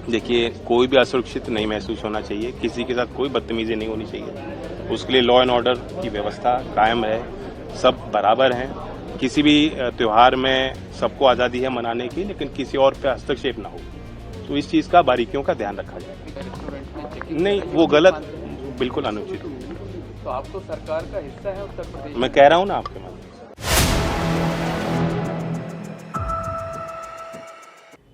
देखिए, कोई भी असुरक्षित नहीं महसूस होना चाहिए, किसी के साथ कोई बदतमीजी नहीं होनी चाहिए। उसके लिए लॉ एंड ऑर्डर की व्यवस्था कायम रहे, सब बराबर हैं। किसी भी त्योहार में सबको आज़ादी है मनाने की, लेकिन किसी और पे हस्तक्षेप ना हो। तो इस चीज़ का बारीकियों का ध्यान रखा जाए। नहीं, वो गलत, बिल्कुल अनुचित। तो आप तो सरकार का हिस्सा है उत्तर प्रदेश। मैं कह रहा हूँ ना आपके माध्यम से।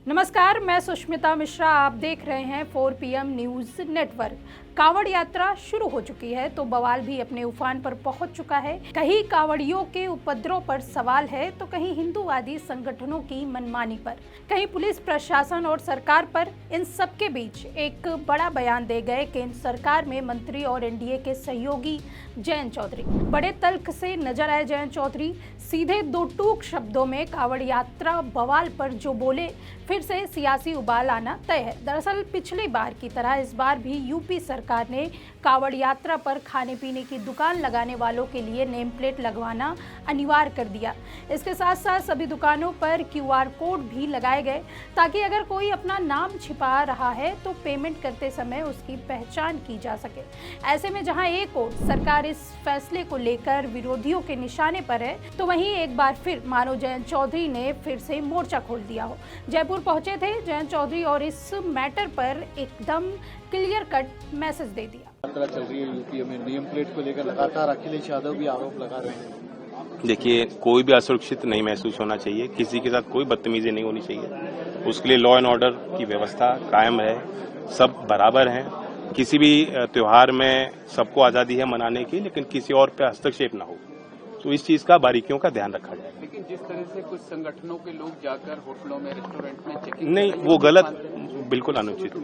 नमस्कार, मैं सुष्मिता मिश्रा। आप देख रहे हैं 4 PM न्यूज़ नेटवर्क। कांवड़ यात्रा शुरू हो चुकी है तो बवाल भी अपने उफान पर पहुंच चुका है। कहीं कांवड़ियों के उपद्रव पर सवाल है तो कहीं हिंदूवादी संगठनों की मनमानी पर, कहीं पुलिस प्रशासन और सरकार पर। इन सब के बीच एक बड़ा बयान दे गए केंद्र सरकार में मंत्री और एनडीए के सहयोगी जयंत चौधरी। बड़े तल्ख से नजर आए जयंत चौधरी, सीधे दो टूक शब्दों में कांवड़ यात्रा बवाल पर जो बोले, फिर से सियासी उबाल आना तय है। दरअसल पिछली बार की तरह इस बार भी यूपी सरकार ने कांवड़ यात्रा पर खाने पीने की दुकान लगाने वालों के लिए नेम प्लेट लगवाना अनिवार्य कर दिया। इसके साथ साथ सभी दुकानों पर QR कोड भी लगाए गए ताकि अगर कोई अपना नाम छिपा रहा है तो पेमेंट करते समय उसकी पहचान की जा सके। ऐसे में जहां एक ओर सरकार इस फैसले को लेकर विरोधियों के निशाने पर है, तो वहीं एक बार फिर मानो जयंत चौधरी ने फिर से मोर्चा खोल दिया हो। जयपुर पहुंचे थे जयंत चौधरी और इस मैटर पर एकदम क्लियर कट मैसेज दे दिया। यात्रा चल रही है यूपी में, नेम प्लेट को लेकर लगातार अखिलेश यादव भी आरोप लगा रहे हैं। देखिए, कोई भी असुरक्षित नहीं महसूस होना चाहिए, किसी के साथ कोई बदतमीजी नहीं होनी चाहिए। उसके लिए लॉ एंड ऑर्डर की व्यवस्था कायम रहे, सब बराबर हैं। किसी भी त्योहार में सबको आज़ादी है मनाने की, लेकिन किसी और पे हस्तक्षेप ना हो। तो इस चीज़ का बारीकियों का ध्यान रखा जाए। लेकिन जिस तरह से कुछ संगठनों के लोग जाकर होटलों में, रेस्टोरेंट में चेकिंग, नहीं, वो गलत, बिल्कुल अनुचित।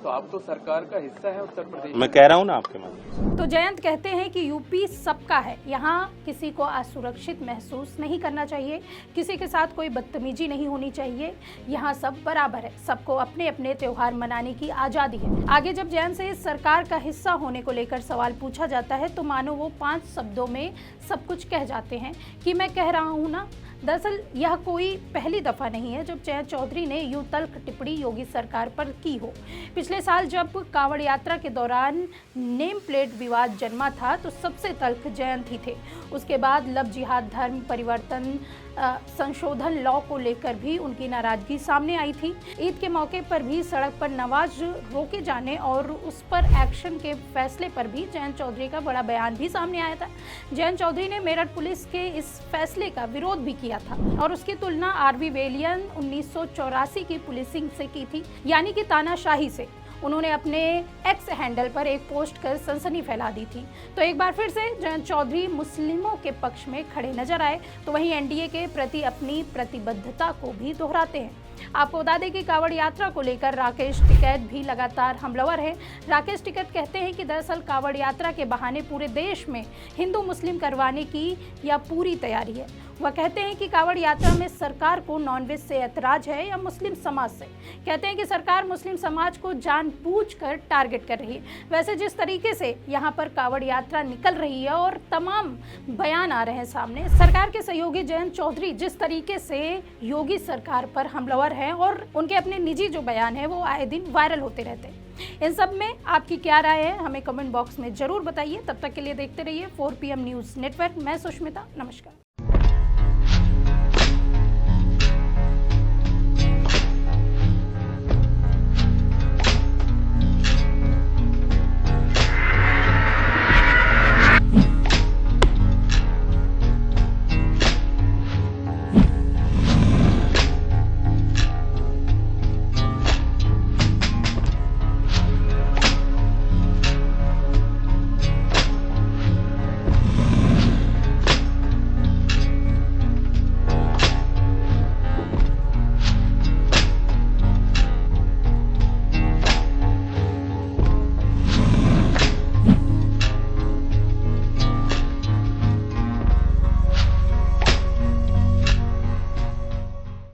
तो आप तो सरकार का हिस्सा है उत्तर प्रदेश। मैं कह रहा हूँ ना आपके माध्यम से। तो जयंत कहते हैं कि यूपी सबका है, यहाँ किसी को असुरक्षित महसूस नहीं करना चाहिए, किसी के साथ कोई बदतमीजी नहीं होनी चाहिए, यहाँ सब बराबर है, सबको अपने अपने त्योहार मनाने की आज़ादी है। आगे जब जयंत से सरकार का हिस्सा होने को लेकर सवाल पूछा जाता है तो मानो वो 5 शब्दों में सब कुछ कह जाते हैं कि मैं कह रहा हूँ ना। दरअसल यह कोई पहली दफा नहीं है जब जयंत चौधरी ने यूं तल्ख टिप्पणी योगी सरकार पर की हो। पिछले साल जब कांवड़ यात्रा के दौरान नेम प्लेट विवाद जन्मा था तो सबसे तल्ख जयंत ही थे। उसके बाद लव जिहाद धर्म परिवर्तन संशोधन लॉ को लेकर भी उनकी नाराजगी सामने आई थी। ईद के मौके पर भी सड़क पर नमाज रोके जाने और उस पर एक्शन के फैसले पर भी जयंत चौधरी का बड़ा बयान भी सामने आया था। जयंत चौधरी ने मेरठ पुलिस के इस फैसले का विरोध भी किया था और उसकी तुलना RV वेलियन 1984 की पुलिसिंग से की थी, यानी कि तानाशाही से। उन्होंने अपने एक्स हैंडल पर एक पोस्ट कर सनसनी फैला दी थी। तो एक बार फिर से जयंत चौधरी मुस्लिमों के पक्ष में खड़े नजर आए तो वहीं एनडीए के प्रति अपनी प्रतिबद्धता को भी दोहराते हैं। आपको बता दें कि कांवड़ यात्रा को लेकर राकेश टिकैत भी लगातार हमलावर है। राकेश टिकैत कहते हैं कि दरअसल कांवड़ यात्रा के बहाने पूरे देश में हिंदू मुस्लिम करवाने की यह पूरी तैयारी है। वह कहते हैं कि कांवड़ यात्रा में सरकार को नॉनवेज से ऐतराज है या मुस्लिम समाज से। कहते हैं कि सरकार मुस्लिम समाज को जानबूझकर टारगेट कर रही है। वैसे जिस तरीके से यहाँ पर कांवड़ यात्रा निकल रही है और तमाम बयान आ रहे हैं सामने, सरकार के सहयोगी जयंत चौधरी जिस तरीके से योगी सरकार पर हमलावर हैं और उनके अपने निजी जो बयान है वो आए दिन वायरल होते रहते हैं। इन सब में आपकी क्या राय है हमें कमेंट बॉक्स में जरूर बताइए। तब तक के लिए देखते रहिए 4 PM न्यूज़ नेटवर्क। मैं सुष्मिता, नमस्कार।